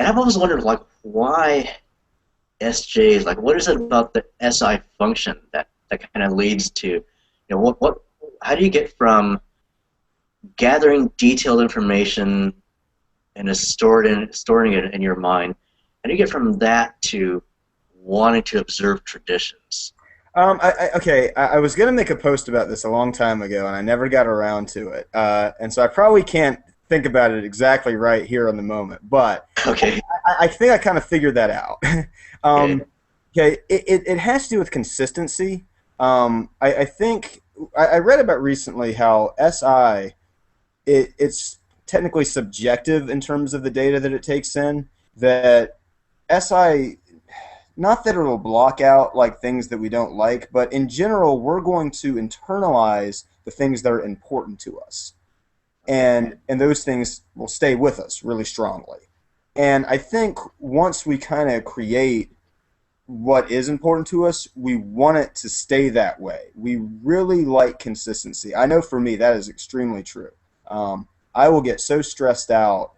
And I've always wondered, like, why SJs, like, what is it about the SI function that kind of leads to, how do you get from gathering detailed information and is storing it in your mind, how do you get from that to wanting to observe traditions? I was going to make a post about this a long time ago, and I never got around to it. And so I probably can't think about it exactly right here on the moment, but Okay. I think I kind of figured that out. Okay. um, okay, it has to do with consistency. I think I read about recently how SI it's technically subjective in terms of the data that it takes in. That SI, not that it'll block out like things that we don't like, but in general, we're going to internalize the things that are important to us, and those things will stay with us really strongly. And I think once we kind of create what is important to us, we want it to stay that way. We really like consistency. I know for me that is extremely true. I will get so stressed out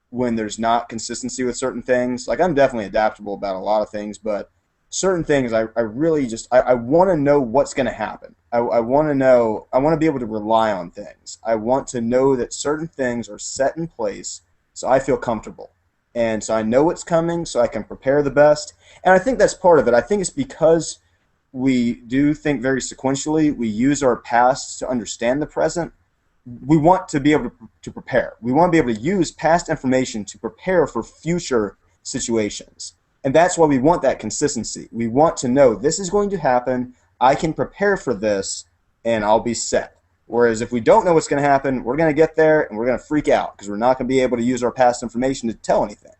when there's not consistency with certain things. Like I'm definitely adaptable about a lot of things, but certain things I really just I want to know what's going to happen. I want to know. I want to be able to rely on things. I want to know that certain things are set in place so I feel comfortable. And so I know what's coming so I can prepare the best. And I think that's part of it. I think it's because we do think very sequentially. We use our past to understand the present. We want to be able to prepare. We want to be able to use past information to prepare for future situations. And that's why we want that consistency. We want to know this is going to happen. I can prepare for this and I'll be set. Whereas if we don't know what's going to happen, we're going to get there and we're going to freak out because we're not going to be able to use our past information to tell anything.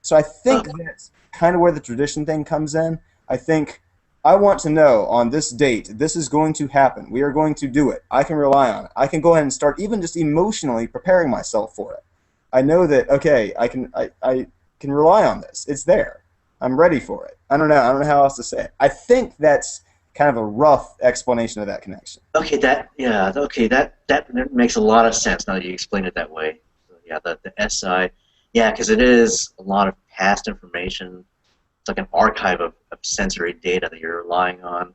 So I think that's kind of where the tradition thing comes in. I think I want to know on this date, this is going to happen. We are going to do it. I can rely on it. I can go ahead and start even just emotionally preparing myself for it. I know that, okay, I can rely on this. It's there. I'm ready for it. I don't know. I don't know how else to say it. I think that's kind of a rough explanation of that connection. Okay, that makes a lot of sense now that you explain it that way. So, yeah, the SI, yeah, because it is a lot of past information. It's like an archive of sensory data that you're relying on.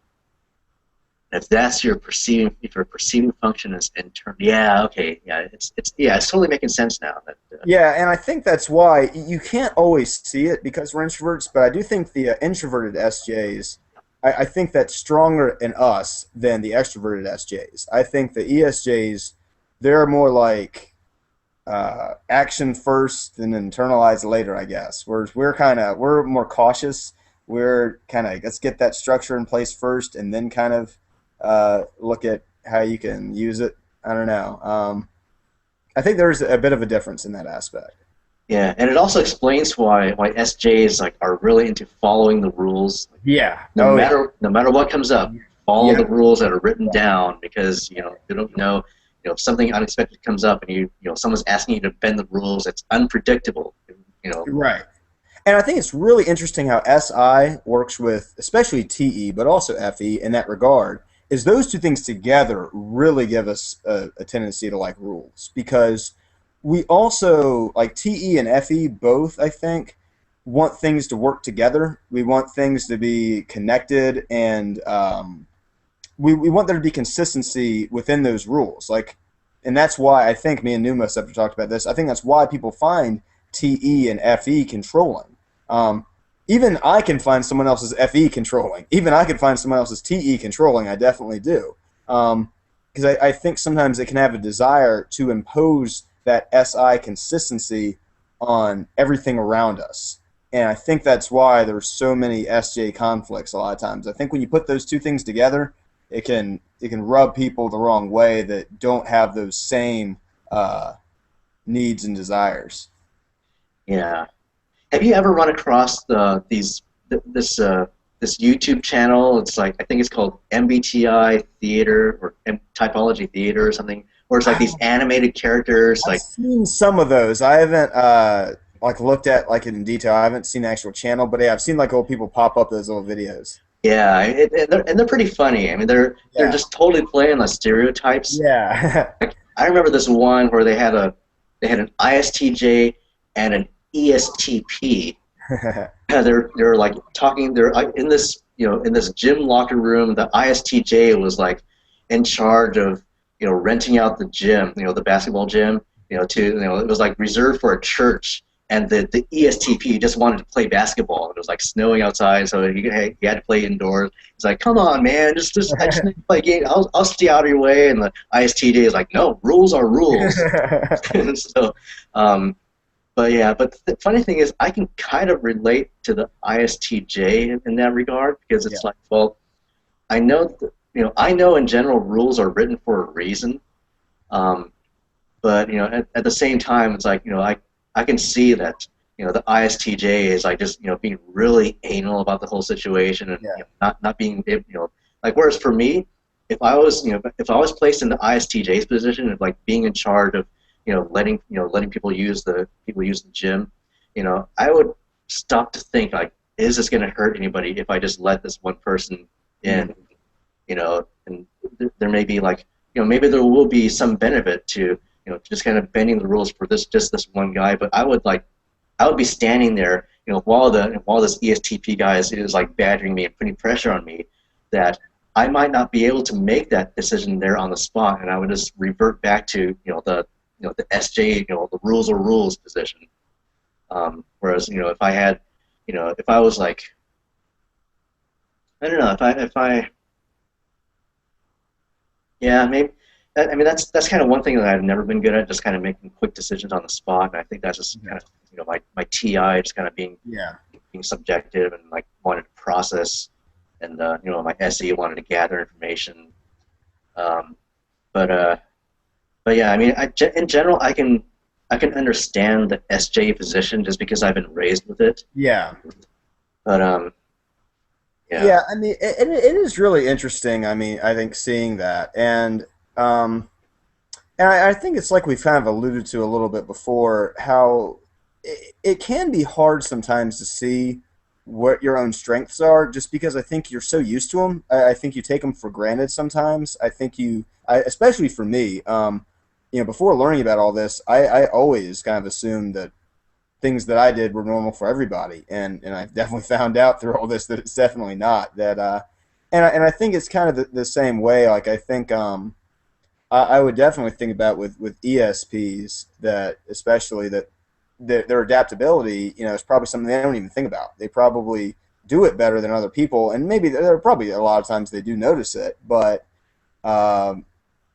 If that's your perceiving, if your perceiving function is internal, yeah, okay, yeah, it's totally making sense now. That Yeah, and I think that's why you can't always see it because we're introverts, but I do think the introverted SJs, I think that's stronger in us than the extroverted SJs. I think the ESJs, they're more like action first and internalize later, I guess. Whereas we're more cautious. We're kind of let's get that structure in place first, and then kind of look at how you can use it. I don't know. I think there's a bit of a difference in that aspect. yeah, and it also explains why SJs like are really into following the rules. Yeah. No Oh yeah. matter no matter what comes up, follow the Yeah. rules that are written down because you don't know if something unexpected comes up and someone's asking you to bend the rules. It's unpredictable. You know. Right. And I think it's really interesting how SI works with, especially TE, but also FE in that regard, is those two things together really give us a tendency to like rules because we also, like TE and FE both, I think, want things to work together. We want things to be connected and we want there to be consistency within those rules. Like, and that's why I think me and Numas have talked about this. I think that's why people find TE and FE controlling. Um, Even I can find someone else's FE controlling. Even I can find someone else's TE controlling. I definitely do. Because I think sometimes it can have a desire to impose that SI consistency on everything around us. And I think that's why there's so many SJ conflicts a lot of times. I think when you put those two things together, it can rub people the wrong way that don't have those same needs and desires. Yeah. Have you ever run across this YouTube channel? It's like I think it's called MBTI Theater or Typology Theater or something. Where it's like these animated characters, I've like seen some of those. I haven't like looked at like it in detail. I haven't seen the actual channel, but yeah, I've seen like old people pop up those little videos. yeah, and they're pretty funny. I mean, they're Yeah, just totally playing the stereotypes. yeah, Like I remember this one where they had an ISTJ and an ESTP. They're like talking. They're in this in this gym locker room. The ISTJ was like in charge of renting out the gym, the basketball gym, to it was like reserved for a church. And the ESTP just wanted to play basketball. It was like snowing outside, so he had to play indoors. He's like, "Come on, man, just I just need to play a game. I'll stay out of your way." And the ISTJ is like, "No, rules are rules." And so, but yeah, but the funny thing is, I can kind of relate to the ISTJ in that regard because Yeah. it's like, well, I know, I know in general rules are written for a reason, um, but at the same time, it's like, I can see that the ISTJ is like just being really anal about the whole situation and Yeah. not being like, whereas for me, if I was placed in the ISTJ's position of like being in charge of letting people use the gym, I would stop to think like, is this going to hurt anybody if I just let this one person Mm. in? And there may be like, maybe there will be some benefit to, just kind of bending the rules for this one guy. But I would be standing there, while this ESTP guy is like badgering me and putting pressure on me, that I might not be able to make that decision there on the spot, and I would just revert back to, the SJ, the rules are rules position. Whereas, if I had, if I was like, I don't know, if I Yeah, maybe. I mean, that's kind of one thing that I've never been good at, just kind of making quick decisions on the spot. And I think that's just Yeah. kind of my TI, just kind of Yeah. being subjective and like wanted to process, and my SE wanted to gather information. Um, but uh, but yeah, I mean, in general, I can understand the SJ position just because I've been raised with it. Yeah. But yeah, Yeah, I mean, it is really interesting. I mean, I think seeing that, um, and I think it's like we've kind of alluded to a little bit before, how it can be hard sometimes to see what your own strengths are, just because I think you're so used to them. I think you take them for granted sometimes. I think especially for me, before learning about all this, I always kind of assumed that things that I did were normal for everybody, and I've definitely found out through all this that it's definitely not. And I think it's kind of the same way. Like I think I would definitely think about with ESPs that especially that their adaptability, is probably something they don't even think about. They probably do it better than other people, and maybe there are probably a lot of times they do notice it, um,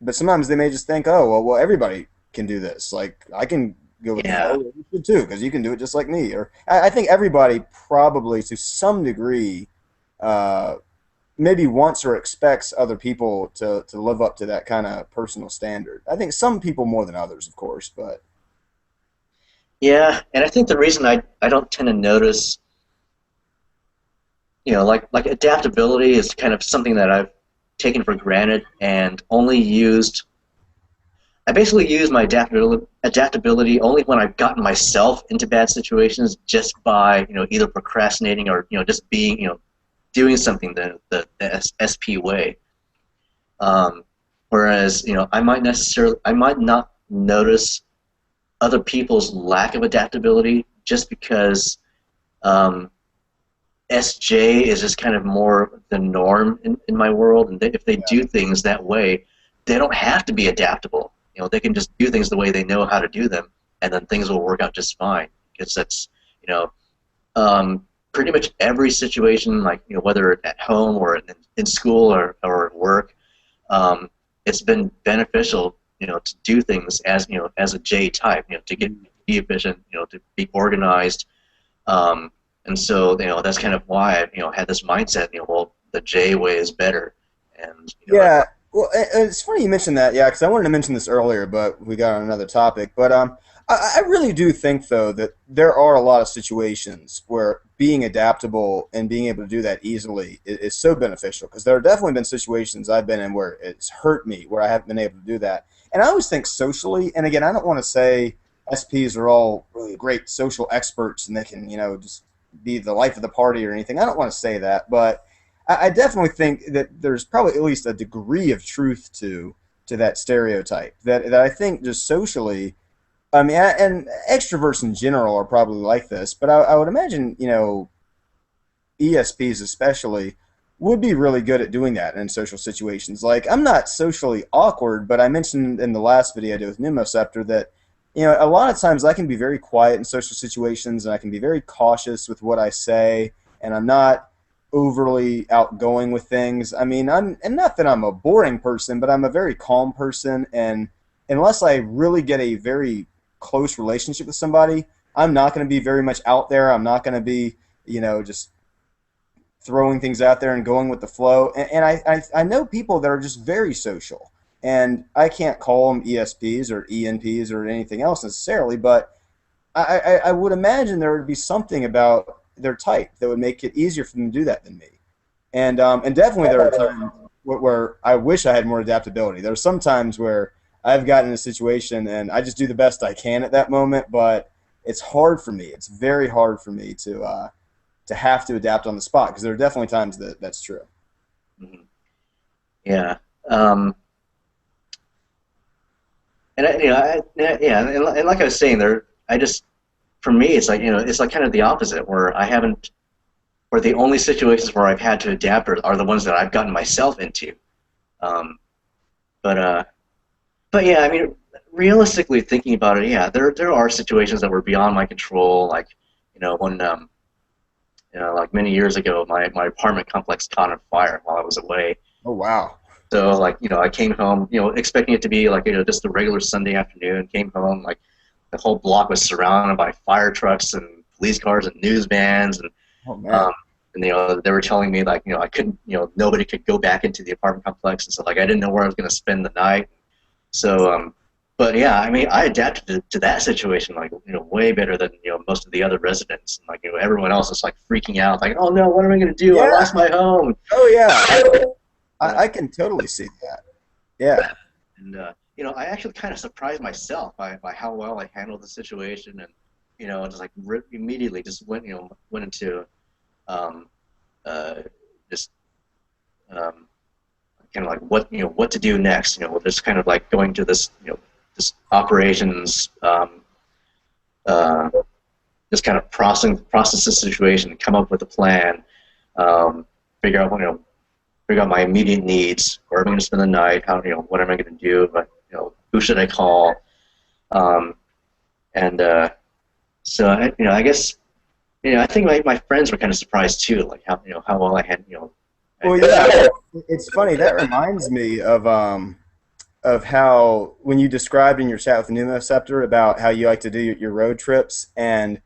but sometimes they may just think, oh well, everybody can do this. Like I can go with the yeah, flow. You should too because you can do it just like me. Or I think everybody probably to some degree uh, maybe wants or expects other people to live up to that kind of personal standard. I think some people more than others, of course, but yeah, and I think the reason I don't tend to notice, like adaptability is kind of something that I've taken for granted and only used. I basically use my adaptability only when I've gotten myself into bad situations, just by either procrastinating or just being doing something the SP way. Um, Whereas I might not notice other people's lack of adaptability just because um, SJ is just kind of more the norm in my world, and if they yeah, do things that way, they don't have to be adaptable. They can just do things the way they know how to do them, and then things will work out just fine. Because that's you know pretty much every situation, like whether at home or in school or at work, um, it's been beneficial, to do things as as a J type, to be efficient, to be organized, and so that's kind of why I've had this mindset. Well, the J way is better, and yeah. Well, it's funny you mentioned that, yeah, because I wanted to mention this earlier, but we got on another topic. But I really do think though that there are a lot of situations where being adaptable and being able to do that easily is so beneficial. Because there have definitely been situations I've been in where it's hurt me, where I haven't been able to do that. And I always think socially, and again, I don't want to say SPs are all really great social experts and they can, just be the life of the party or anything. I don't want to say that, but I definitely think that there's probably at least a degree of truth to that stereotype. That I think just socially, I mean, and extroverts in general are probably like this, but I would imagine, ESPs especially would be really good at doing that in social situations. Like, I'm not socially awkward, but I mentioned in the last video I did with Mnemoceptor that, a lot of times I can be very quiet in social situations and I can be very cautious with what I say, and I'm not overly outgoing with things. I mean, and not that I'm a boring person, but I'm a very calm person, and unless I really get a very close relationship with somebody, I'm not going to be very much out there. I'm not going to be, just throwing things out there and going with the flow. And I know people that are just very social. And I can't call them ESPs or ENPs or anything else necessarily, but I would imagine there would be something about their type that would make it easier for them to do that than me. And definitely there are times where I wish I had more adaptability. There are some times where I've gotten in a situation and I just do the best I can at that moment, but it's hard for me. It's very hard for me to have to adapt on the spot, because there are definitely times that that's true. Mhm. Yeah. Um, and yeah, and like I was saying, there, I just, for me, it's like, it's like kind of the opposite, where I haven't, where the only situations where I've had to adapt are the ones that I've gotten myself into. Um, but but yeah, I mean, realistically thinking about it, yeah, there are situations that were beyond my control, like, when like many years ago, my apartment complex caught on fire while I was away. Oh wow. So like, I came home, expecting it to be like, just a regular Sunday afternoon. Came home, like the whole block was surrounded by fire trucks and police cars and news vans, and Oh man. um, and they were telling me like, I couldn't, nobody could go back into the apartment complex, and so like I didn't know where I was going to spend the night. So but yeah, I mean, I adapted to that situation like, way better than, most of the other residents. And like, everyone else is like freaking out, like, oh no, what am I going to do? I Yeah. lost my home. Oh yeah. But I can totally see that. Yeah. and I actually kind of surprised myself by how well I handled the situation, and just like immediately just went into um, uh, just um, kind of like what to do next. Just kind of like going to this operations, uh, just kind of process the situation, come up with a plan, um, figure out figure out my immediate needs. Where am I going to spend the night? How what am I going to do? But who should I call? Um, and so I guess I think my friends were kind of surprised too, like how well I had Well, yeah. It's funny. That reminds me of how when you described in your chat with Pneumoceptor about how you like to do your road trips, and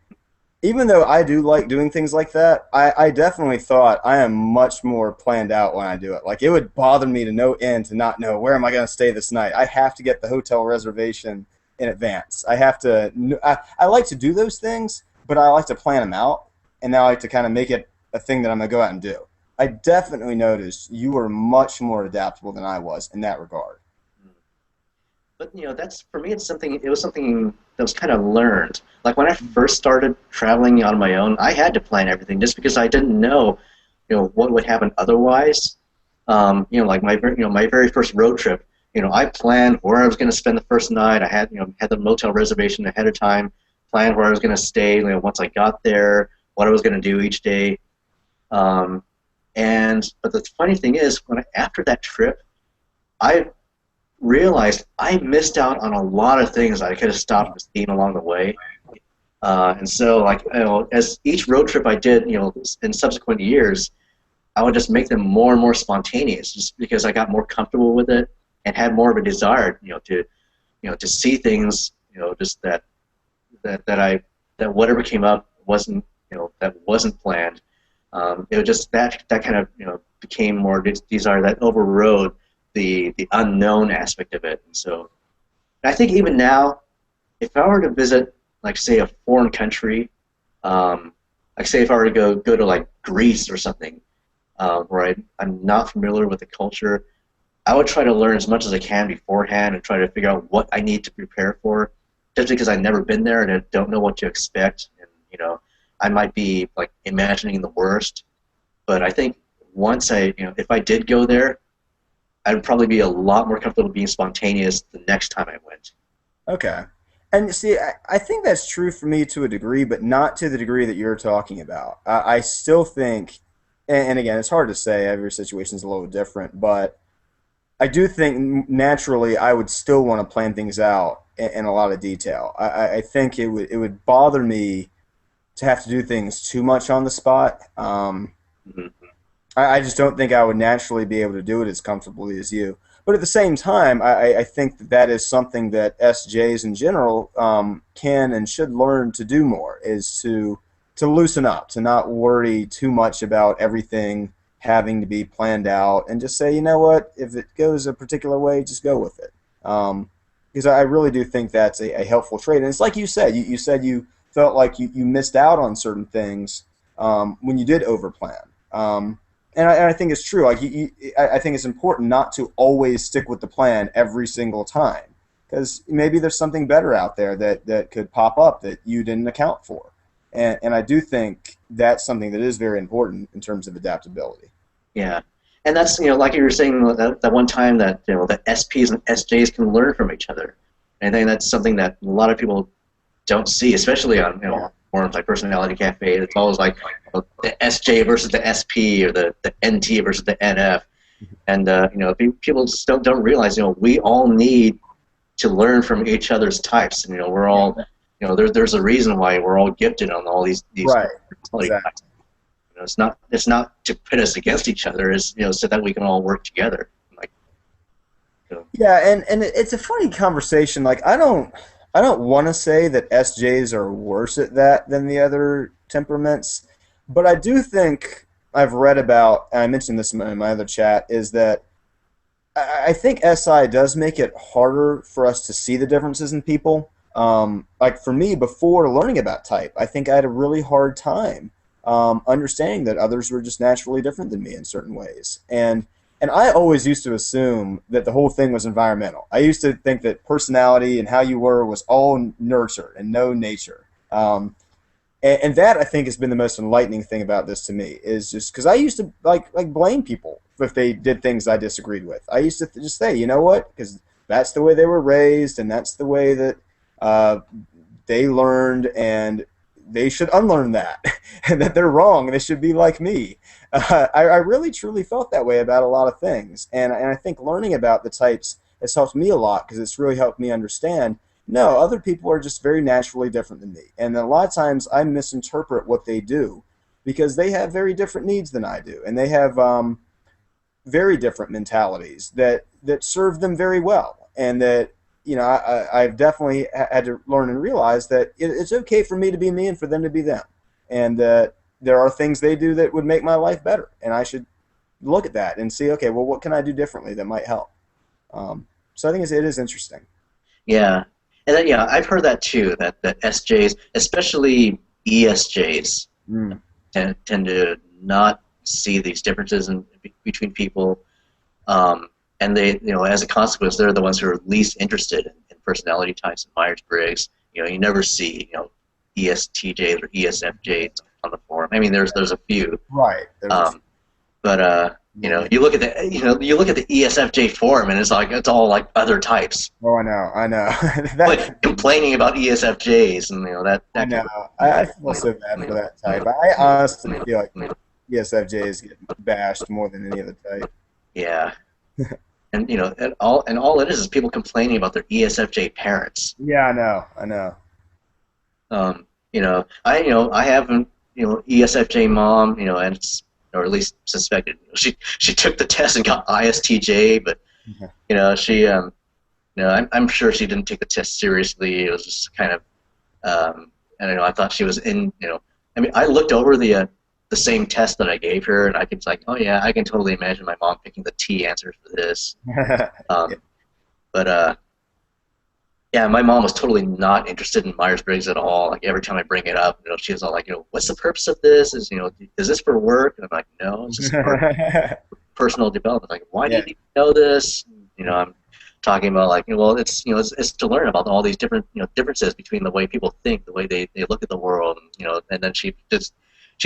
even though I do like doing things like that, I definitely thought I am much more planned out when I do it. Like, it would bother me to no end to not know where am I going to stay this night. I have to get the hotel reservation in advance. I have to. I like to do those things, but I like to plan them out, and now I like to kind of make it a thing that I'm going to go out and do. I definitely noticed you were much more adaptable than I was in that regard. But that's for me. It's something. It was something that was kind of learned. Like when I first started traveling on my own, I had to plan everything just because I didn't know, what would happen otherwise. Like my very first road trip. I planned where I was going to spend the first night. I had had the motel reservation ahead of time. Planned where I was going to stay. Once I got there, what I was going to do each day. Um, but the funny thing is, after that trip, I realized I missed out on a lot of things I could have stopped and seen along the way. And so, like, as each road trip I did, in subsequent years, I would just make them more and more spontaneous, just because I got more comfortable with it and had more of a desire, to see things, just that whatever came up wasn't, that wasn't planned. It was just that kind of, became more desire that overrode the unknown aspect of it. And so I think even now, if I were to visit, like, say, a foreign country, like, say, if I were to go to like Greece or something, where I'm not familiar with the culture, I would try to learn as much as I can beforehand and try to figure out what I need to prepare for, just because I've never been there and I don't know what to expect. And I might be like imagining the worst. But I think once if I did go there, I'd probably be a lot more comfortable being spontaneous the next time I went. Okay. And see, I think that's true for me to a degree, but not to the degree that you're talking about. I still think, and again, it's hard to say. Every situation is a little different, but I do think naturally I would still want to plan things out in a lot of detail. I think it would bother me to have to do things too much on the spot. Hmm. I just don't think I would naturally be able to do it as comfortably as you. But at the same time, I think that that is something that SJs in general can and should learn to do more, is to loosen up, to not worry too much about everything having to be planned out, and just say, you know what, if it goes a particular way, just go with it. Because I really do think that's a helpful trait. And it's like you said, you said you felt like you missed out on certain things when you did overplan. And I think it's true. Like I think it's important not to always stick with the plan every single time, because maybe there's something better out there that could pop up that you didn't account for. And I do think that's something that is very important in terms of adaptability. Yeah, and that's like you were saying that one time that the SPs and SJs can learn from each other. And I think that's something that a lot of people don't see, especially on forums like Personality Cafe. It's always like the SJ versus the SP or the NT versus the NF, and people just don't realize we all need to learn from each other's types. And we're all there's a reason why we're all gifted on all these Right. personality Exactly. types. It's not to pit us against each other. It's so that we can all work together. Like, Yeah, and it's a funny conversation. Like I don't want to say that SJs are worse at that than the other temperaments, but I do think I've read about, and I mentioned this in my other chat, is that I think SI does make it harder for us to see the differences in people. Like for me, before learning about type, I think I had a really hard time understanding that others were just naturally different than me in certain ways. And I always used to assume that the whole thing was environmental. I used to think that personality and how you were was all nurture and no nature. And that I think has been the most enlightening thing about this to me, is just because I used to like blame people if they did things I disagreed with. I used to just say, you know what, because that's the way they were raised and that's the way that uh, they learned, and they should unlearn that, and that they're wrong and they should be like me. I really truly felt that way about a lot of things, and I think learning about the types has helped me a lot, because it's really helped me understand, no, other people are just very naturally different than me, and a lot of times I misinterpret what they do because they have very different needs than I do, and they have very different mentalities that serve them very well, and that I've definitely had to learn and realize that it's okay for me to be me and for them to be them, and that there are things they do that would make my life better, and I should look at that and see, okay, well, what can I do differently that might help? So I think it is interesting. yeah, and then, I've heard that too. That SJs, especially ESJs, Mm. tend to not see these differences between people, and they, as a consequence, they're the ones who are least interested in personality types and Myers-Briggs. You never see, ESTJs or ESFJs on the forum. I mean, there's a few, Right. There's um, but you look at the ESFJ forum, and it's all like other types, oh, I know. like complaining about ESFJs, and I that know. kind I feel so bad for that type. I honestly feel like ESFJs get bashed more than any other type. yeah. And and all it is people complaining about their ESFJ parents. Yeah, I know. I know. I have ESFJ mom, and or at least suspected. She took the test and got ISTJ, but she I'm sure she didn't take the test seriously. It was just kind of I don't know. I thought she was in. I mean, I looked over the same test that I gave her, and I was like, oh yeah, I can totally imagine my mom picking the T answer for this. Yeah. But yeah, my mom was totally not interested in Myers-Briggs at all. Like every time I bring it up, she was all like, what's the purpose of this? Is this for work? And I'm like, no, it's just for personal development. Like, why do Yeah. you need to know this? I'm talking about like, well, it's to learn about all these different differences between the way people think, the way they look at the world, and then she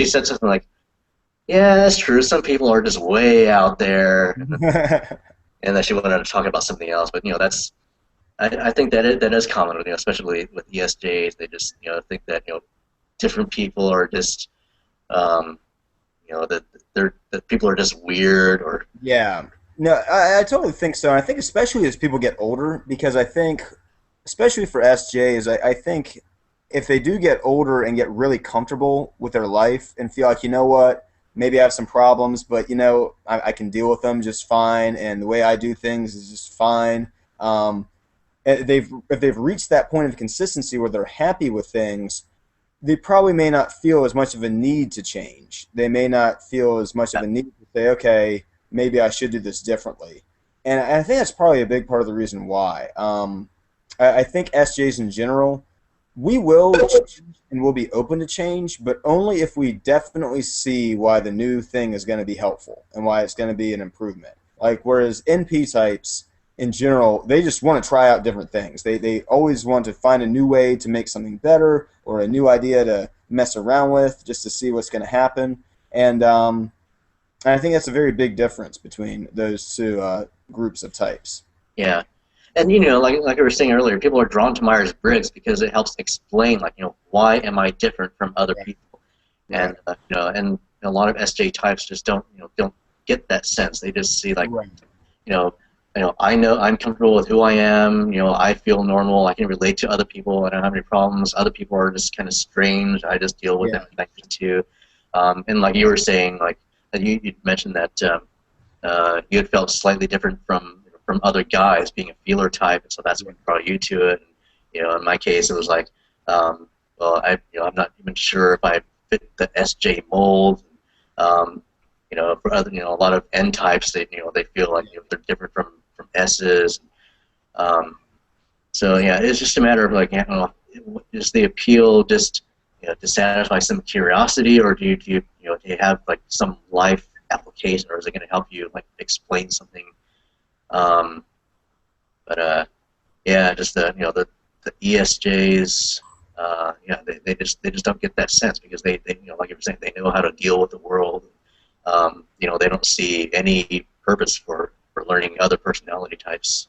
said something like, yeah, that's true. Some people are just way out there, and then she went on to talk about something else. But I think that is common, especially with ESJs. They just think that different people are just um, that that people are just weird or Yeah. No, I totally think so. And I think especially as people get older, because I think, especially for SJs, I think if they do get older and get really comfortable with their life and feel like, you know what, maybe I have some problems, but I can deal with them just fine, and the way I do things is just fine. If they've reached that point of consistency where they're happy with things, they probably may not feel as much of a need to change. They may not feel as much of a need to say, okay, maybe I should do this differently. And I think that's probably a big part of the reason why. I think SJs in general, we will change and we'll be open to change, but only if we definitely see why the new thing is going to be helpful and why it's going to be an improvement. Like, whereas NP types in general, they just want to try out different things. They always want to find a new way to make something better or a new idea to mess around with just to see what's going to happen. And I think that's a very big difference between those two groups of types. yeah. And like I was saying earlier, people are drawn to Myers-Briggs because it helps explain, like, why am I different from other Right. people? Right. And and a lot of SJ types just don't get that sense. They just see like, Right. you know, I know I'm comfortable with who I am. I feel normal. I can relate to other people. I don't have any problems. Other people are just kind of strange. I just deal with them Yeah. like too. And like you were saying, like you mentioned that you had felt slightly different from other guys, being a feeler type, and so that's Yeah. what brought you to it. And, in my case, it was like, well, I'm not even sure if I fit the SJ mold. Um, for other, a lot of N types, they feel like they're different from S's. Um, so yeah, it's just a matter of like, is the appeal just to satisfy some curiosity, or do you have like some life application, or is it going to help you like explain something? Um, but yeah, just the ESJs. Yeah, they just don't get that sense because they like you were saying, they know how to deal with the world. They don't see any purpose for learning other personality types.